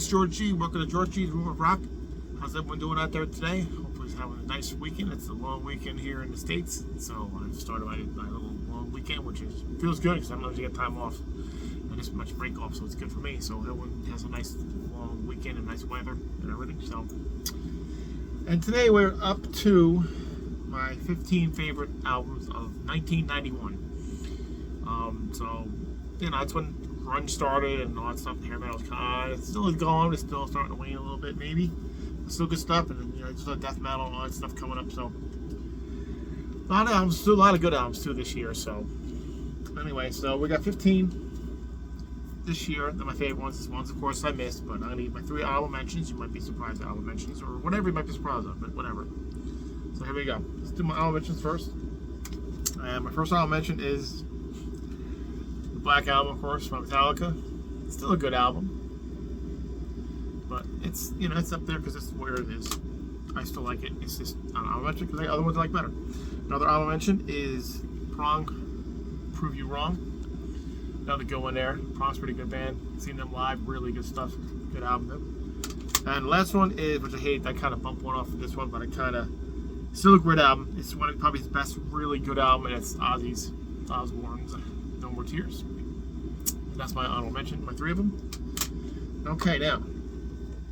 is George G. Welcome to George G's Room of Rock. How's everyone doing out there today? Hopefully it's having a nice weekend. It's a long weekend here in the States. So I've started my little long weekend, which feels good because I don't usually get time off and this much break off, so it's good for me. So everyone has a nice long weekend and nice weather and everything. So, and today we're up to my 15 favorite albums of 1991. So, you know, that's when grunge started and all that stuff. Hair metal's it's still going. It's still starting to wane a little bit, maybe. It's still good stuff, and then, you know, just death metal and all that stuff coming up. So, a lot of albums, still a lot of good albums too this year. So, anyway, so we got 15 this year. They're my favorite ones. These ones, of course, I missed, but I'm gonna give my 3 album mentions. You might be surprised at album mentions or whatever you might be surprised of, but whatever. So here we go. Let's do my album mentions first. And my first album mention is the Black Album, of course, from Metallica. It's still a good album, but it's, you know, it's up there because it's where it is. I still like it. It's just an album mention because the other ones I like better. Another album mention is Prong, Prove You Wrong. Another good one there. Prong's a pretty good band. Seen them live, really good stuff. Good album though. And the last one is, which I hate, I kind of bumped one off of this one, but I kind of still a great album. It's one of probably his best really good album, and it's Ozzy Osbourne's No More Tears. That's my honorable mention, my 3 of them. Okay, now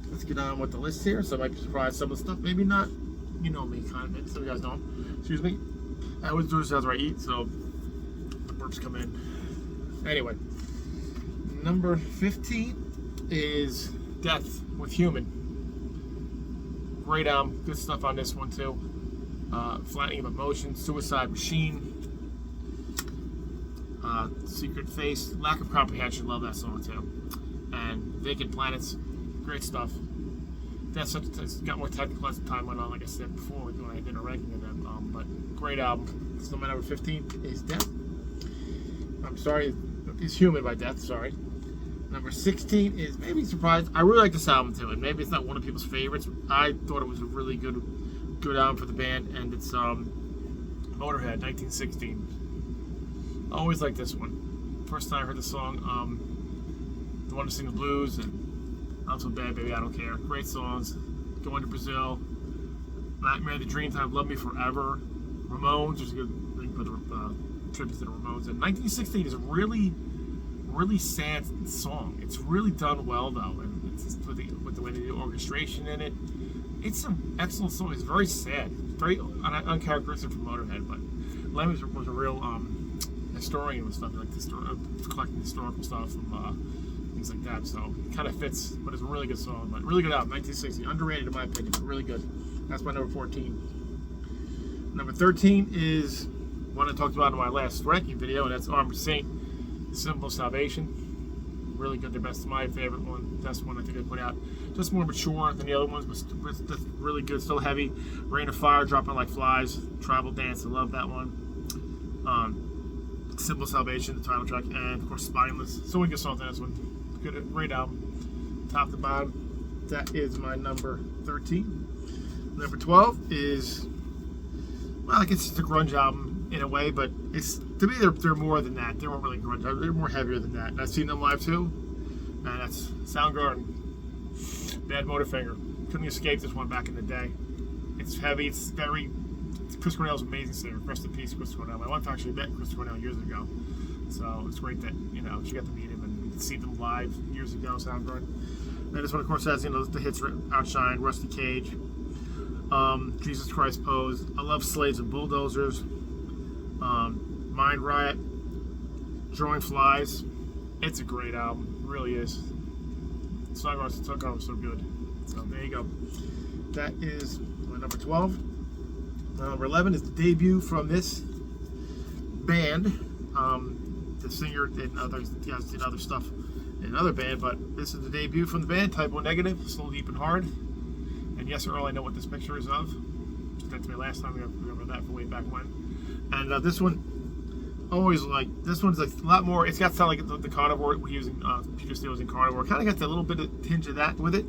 let's get on with the list here. So I might be surprised some of the stuff, maybe not. You know me, kind of. Some of you guys don't. Excuse me. I always do this after I eat, so the burps come in. Anyway, number 15 is Death with Human. Great album, good stuff on this one too. Flattening of Emotion, Suicide Machine, Secret Face, Lack of Comprehension, love that song too. And Vacant Planets, great stuff. That's got more technical as time went on, like I said before, when I did a ranking of them. But great album. So my number 15 is Death. I'm sorry, is Human by Death, sorry. Number 16 is, maybe surprised, I really like this album too, and maybe it's not one of people's favorites. I thought it was a really good album for the band, and it's Motorhead, 1916. I always like this one. First time I heard the song, the one to sing the blues, and I'm So Bad Baby I Don't Care. Great songs. Going to Brazil, Nightmare, The Dreamtime, Love Me Forever, Ramones, there's a good thing for the tributes to the Ramones. And 1916 is a really sad song. It's really done well though, and it's with the way they do orchestration in it. It's an excellent song. It's very sad, very uncharacteristic from Motorhead. But Lemmy was a real historian with stuff like this, collecting historical stuff from things like that. So it kind of fits, but it's a really good song. But really good album, 1960. Underrated in my opinion, but really good. That's my number 14. Number 13 is one I talked about in my last ranking video, and that's Armored Saint, Symbol of Salvation. Really good, my favorite one, best one I think they put out. Just more mature than the other ones, but just really good, still heavy. Rain of Fire, Dropping Like Flies, Tribal Dance, I love that one. Symbol of Salvation, the title track, and of course Spineless. So many good songs on this one. Good, great album, top to bottom. That is my number 13. Number 12 is, well, I guess it's a grunge album in a way, but it's, to me, they're more than that. They weren't really grunge. They're more heavier than that. And I've seen them live too, and that's Soundgarden, Bad Motorfinger. Couldn't escape this one back in the day. It's heavy. It's Chris Cornell's amazing singer. Rest in peace, Chris Cornell. My wife actually met Chris Cornell years ago, so it's great that, you know, she got to meet him and see them live years ago. Soundgarden. And this one, of course, has, you know, the hits Outshine, Rusty Cage, Jesus Christ Pose. I love Slaves and Bulldozers. Mind Riot, Drawing Flies. It's a great album, it really is. Soundgarden was so good. So there you go. That is my number 12. Number 11 is the debut from this band. The singer did other stuff in another band, but this is the debut from the band, Type O Negative, Slow, Deep, and Hard. And yes, Earl, I know what this picture is of. That's my last time we remember that from way back when. And this one, always like, this one's like a lot more, it's got sound like the Carnivore, we're using Peter Steele's in Carnivore. Kind of got that little bit of tinge of that with it,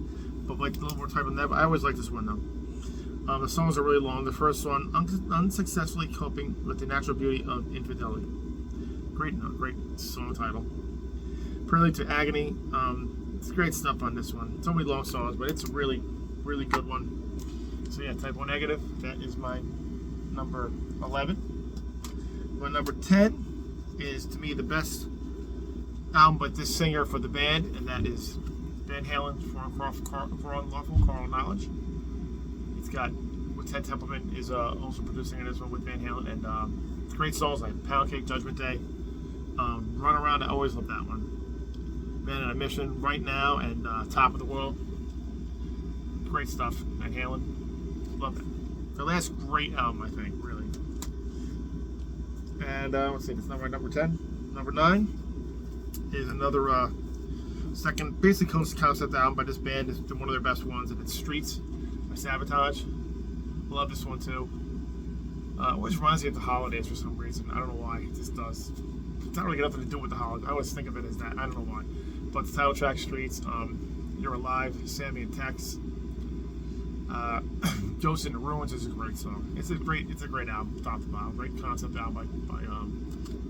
but like a little more type of that. But I always like this one though. The songs are really long. The first one, Unsuccessfully Coping with the Natural Beauty of Infidelity. Great song title. Prelude to Agony, It's great stuff on this one. It's only long songs, but it's a really, really good one. So yeah, Type O Negative. That is my number 11. My number 10 is, to me, the best album by this singer for the band, and that is Van Halen, For Unlawful Carnal Knowledge. It's got, with Ted Templeman is also producing in this one with Van Halen, and it's great songs like Pound Cake, Judgment Day, Run Around. I always love that one. Man on a Mission, Right Now, and Top of the World. Great stuff, Van Halen. Love it. The last great album, I think, really. And let's see, that's number 10. Number 9 is another second basic concept album by this band. It's one of their best ones, and it's Streets by Sabotage. Love this one too. Always reminds me of the holidays for some reason. I don't know why. It just does. It's not really got nothing to do with the holidays. I always think of it as that. I don't know why. But the title track, Streets, You're Alive, Sammy and Tex, Ghost in the Ruins is a great song. It's a great album, top to bottom. Great concept album by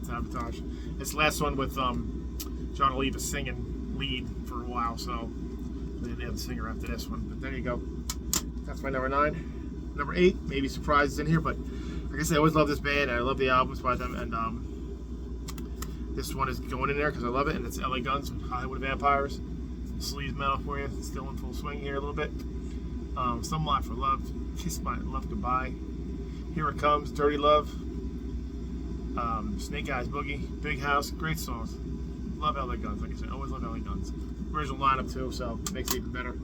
Sabotage. It's the last one with John Oliva singing lead for a while, so they didn't have a singer after this one. But there you go. That's my number 9. Number 8, maybe surprises in here, but like I said, I always love this band. I love the albums by them, and this one is going in there because I love it, and it's Ellie Guns with Hollywood Vampires. Some sleaze metal for you. It's still in full swing here a little bit. Some Lot for Love, Kiss My Love Goodbye, Here It Comes, Dirty Love, Snake Eyes Boogie, Big House, great songs. Love LA Guns, like I said, always love LA Guns. Original lineup too, so it makes it even better.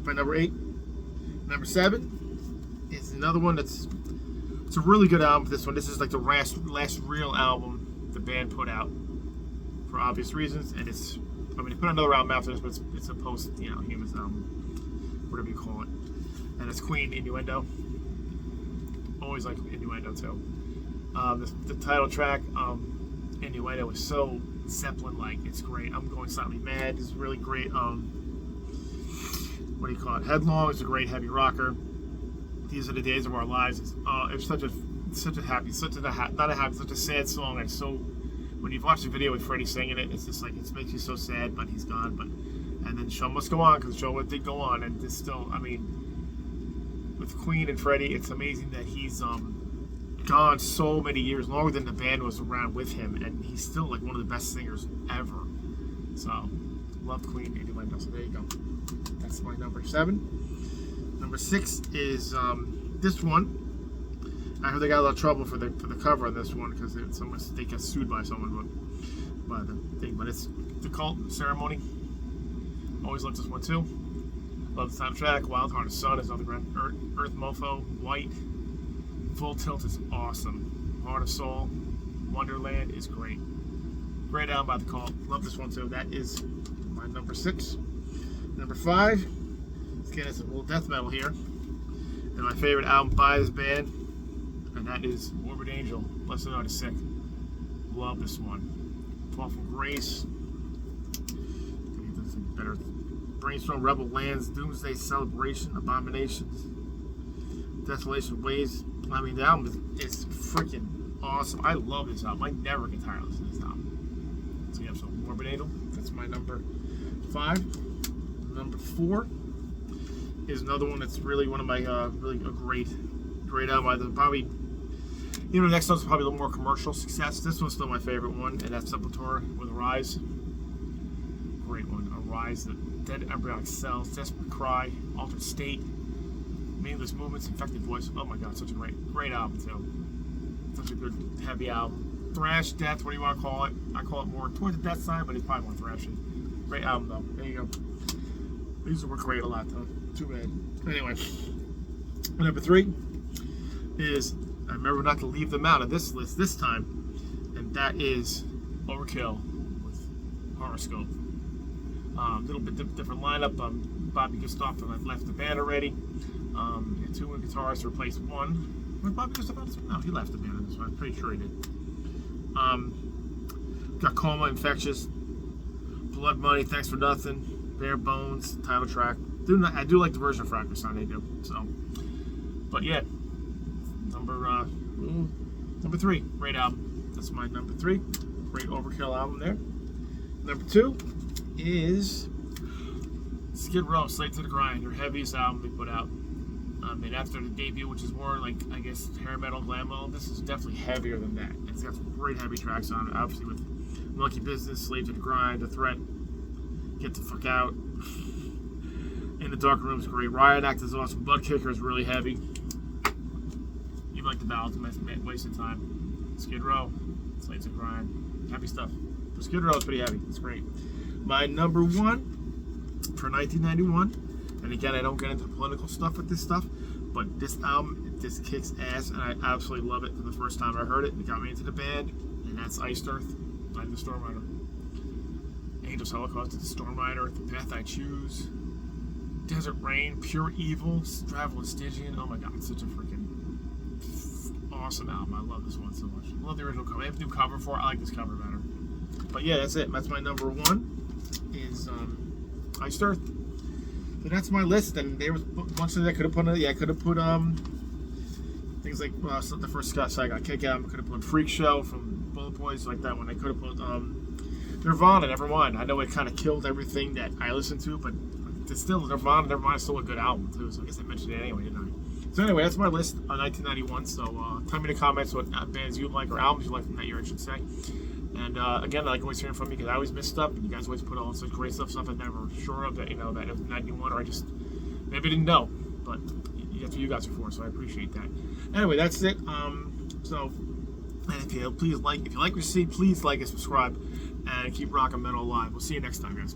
My number 8. Number 7 is another one it's a really good album. This one, this is like the last real album the band put out for obvious reasons, and it's, I mean, they put another album after this, but it's a post, Humans album, whatever you call it. And it's Queen, Innuendo. Always like Innuendo too. The title track, Innuendo, is so Zeppelin-like. It's great. I'm Going Slightly Mad is really great. What do you call it? Headlong is a great heavy rocker. These Are the Days of Our Lives. It's such a sad song. It's so, when you've watched the video with Freddie singing it, it's just like, it makes you so sad, but he's gone. But and then the show must go on, because the show did go on, and it's still, I mean, with Queen and Freddie, it's amazing that he's gone so many years, longer than the band was around with him, and he's still like one of the best singers ever. So, love Queen, Innuendo. So there you go. That's my number 7. Number 6 is this one. I heard they got a lot of trouble for the cover of this one because they got sued by someone, by the thing. But it's The Cult, Ceremony. Always loved this one too. Love the soundtrack. Wild Heart of Sun is on the ground. Earth Mofo, White, Full Tilt is awesome. Heart of Soul, Wonderland is great. Great album by The Cult. Love this one too. That is my number 6. Number 5. Again, it's a little death metal here. And my favorite album by this band, and that is Warbird Angel, Lesson Out of Sick. Love this one. Fall from Grace. Better. Brainstorm, Rebel Lands, Doomsday Celebration, Abominations, Desolation Ways. I mean, the album is freaking awesome. I love this album. I never get tired of listening to this album. So yeah, so Warbird Angel. That's my number 5. Number 4 is another one that's really one of my really a great album. Probably, the next one's probably a little more commercial success. This one's still my favorite one, and that's Sepultura with Arise. Great one. Arise, the Dead Embryonic Cells, Desperate Cry, Altered State, Meaningless Movements, Infected Voice. Oh my God, such a great album too. Such a good heavy album. Thrash, death, what do you want to call it? I call it more towards the death side, but it's probably more thrashy. Great album though. There you go. These were great a lot though. Too bad. Anyway, number 3 is, I remember not to leave them out of this list this time, and that is Overkill with Horoscope. A little bit different lineup. Bobby Gustafson left the band already. And 2 guitarists replaced 1. Was Bobby Gustafson? No, he left the band on this one. I'm pretty sure he did. Got Coma, Infectious, Blood Money, Thanks for Nothing, Bare Bones, title track. I do like the version of Frankenstein they do. So, but yeah, number 3, great album. That's my number 3. Great Overkill album there. Number 2 is Skid Row, Slate to the Grind, their heaviest album they put out. And after the debut, which is more like, I guess, hair metal, glam metal, this is definitely heavier than that. It's got some great heavy tracks on it, obviously with Monkey Business, Slave to the Grind, The Threat, Get the Fuck Out. In the Dark Room is great. Riot Act is awesome. Blood Kicker is really heavy. Even like the ballads, Wasted Time. Skid Row, Slave to the Grind. Happy stuff. For Skid Row, it's pretty heavy. It's great. My number one for 1991. And again, I don't get into political stuff with this stuff, but this album just kicks ass, and I absolutely love it. From the first time I heard it, it got me into the band, and that's Iced Earth, I'm the Storm Rider. Angels Holocaust is the Storm Rider, The Path I Choose, Desert Rain, Pure Evil, Travel and Stygian. Oh my god, it's such a freaking awesome album. I love this one so much. I love the original cover. I have a new cover for it. I like this cover better. But yeah, that's it. That's my number one, is Iced Earth. So that's my list, and there was a bunch of things I could have put on. Yeah, I could have put things like the first Scott Saigon Kick Out. I could have put Freak Show from Bullet Boys, like that one. I could have put Nirvana, Nevermind. I know it kind of killed everything that I listened to, but it's still Nirvana. Nevermind is still a good album too. So I guess I mentioned it anyway, didn't I? So anyway, that's my list on 1991. So tell me in the comments what bands you like or albums you like from that year, I should say. And again, I like always hearing from you because I always miss stuff, and you guys always put all such great stuff I'm never sure of, that, you know, that it was 91, or I just maybe didn't know. But that's what you guys are for, so I appreciate that. Anyway, that's it. So, and if you like what you see, please like and subscribe, and keep rocking metal alive. We'll see you next time, guys.